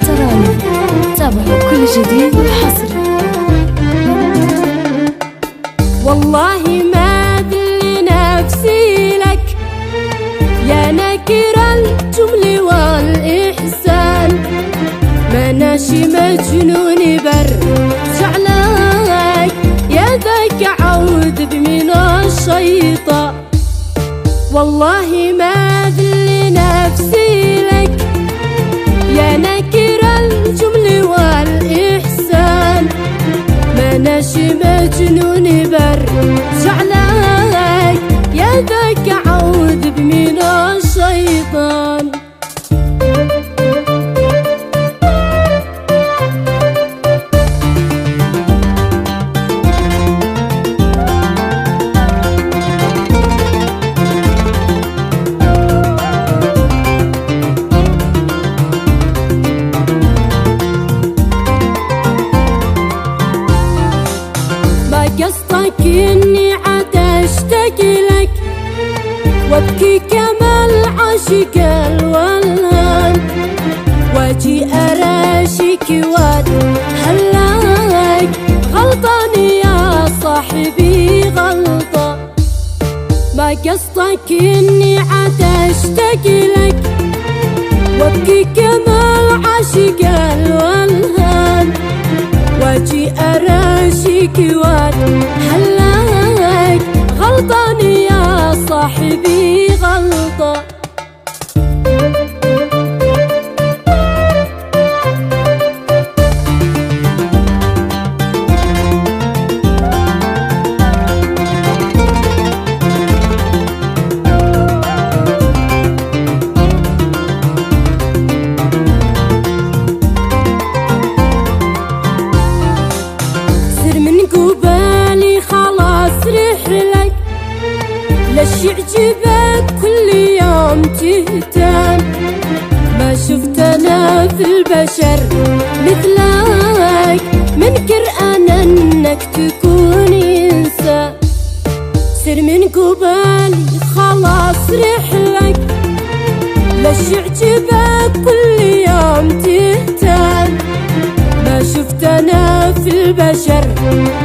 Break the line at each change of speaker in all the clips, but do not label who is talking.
تراني. تابعوا كل جديد وحصري.
والله ما ذل نفسي لك يا نكر الجمل والإحسان، ما ناشي مجنون برجع لك يا ذاك عود من الشيطان. والله ما ذل نفسي لك يا نكر الجمل والإحسان، ما ناشي مجنون برجع لك يا ذاك عود من الشيطان. قصدك اني عاد اشتاق لك وابكي كما العاشق الولهان، واجي اراشيك واتهلاك غلطان يا صاحبي غلطان. ما قصدك اني عاد اشتاق لك وابكي كما العاشق الولهان، واجي اراشيك واتهلاك غلطان يا صاحبي غلطان. ليش يعجبك كل يوم تهتم؟ ما شفت انا في البشر مثلك، منكر انا انك تكون انسان. سر من قبالي خلاص رحلك، ليش يعجبك كل يوم تهتم؟ ما شفت انا في البشر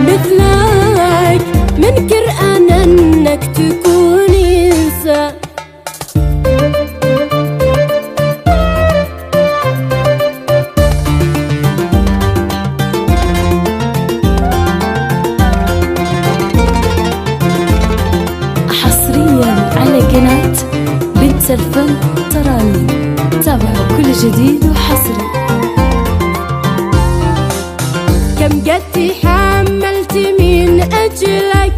مثلك، منكر انا انك تكون انسان.
حصريا على قناة بنت الفن تراني. تابعوا كل جديد وحصري.
كم قد تحملت من أجلك،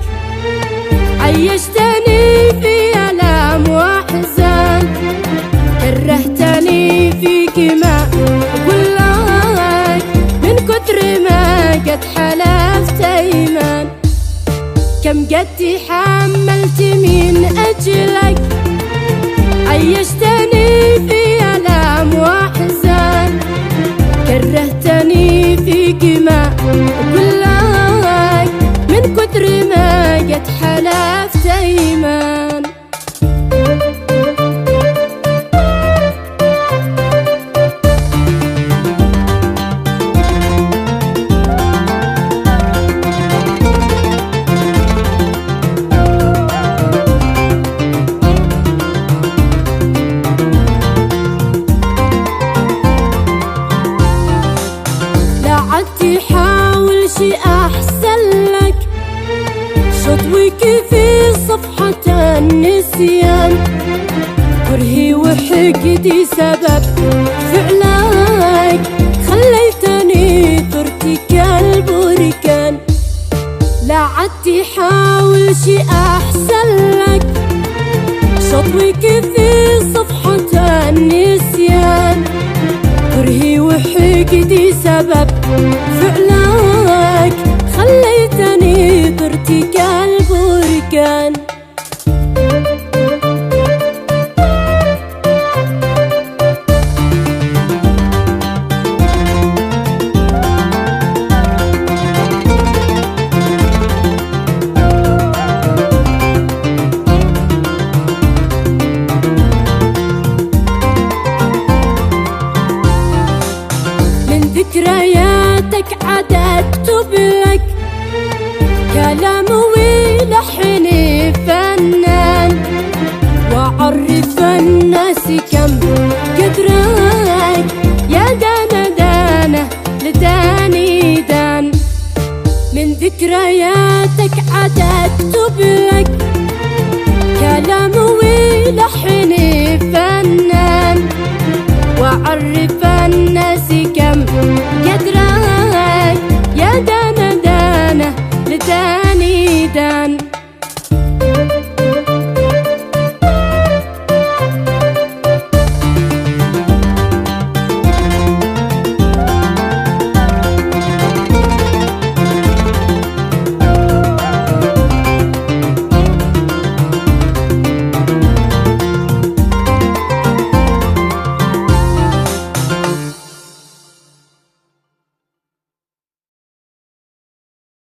عيشتني في ألام وأحزان، كرهتني فيك ما أقول لك من كتر ما قد حلفت أيمان. كم قد تحملت من أجلك، عيشتني في ألام وأحزان، كرهتني فيك ما أقول لك من كتر ما قد حلفت أيمان. تحاول شي أحسن لك، شطوك في صفحة النسيان، كرهي وحقدي سبب فعلك، خليتني ثرتي كالبركان. لا عاد تحاول شي أحسن لك، شطوك في صفحة النسيان، كرهي وحقدي سبب فعلك، خليتني طرتي كالبركان. ذكرياتك عاد اكتب لك كلام ولحن فنان، وأعرف الناس كم قدرك يا دانا دانا لداني دان. من ذكرياتك عاد اكتب لك كلام ولحن فنان، وأعرف الناس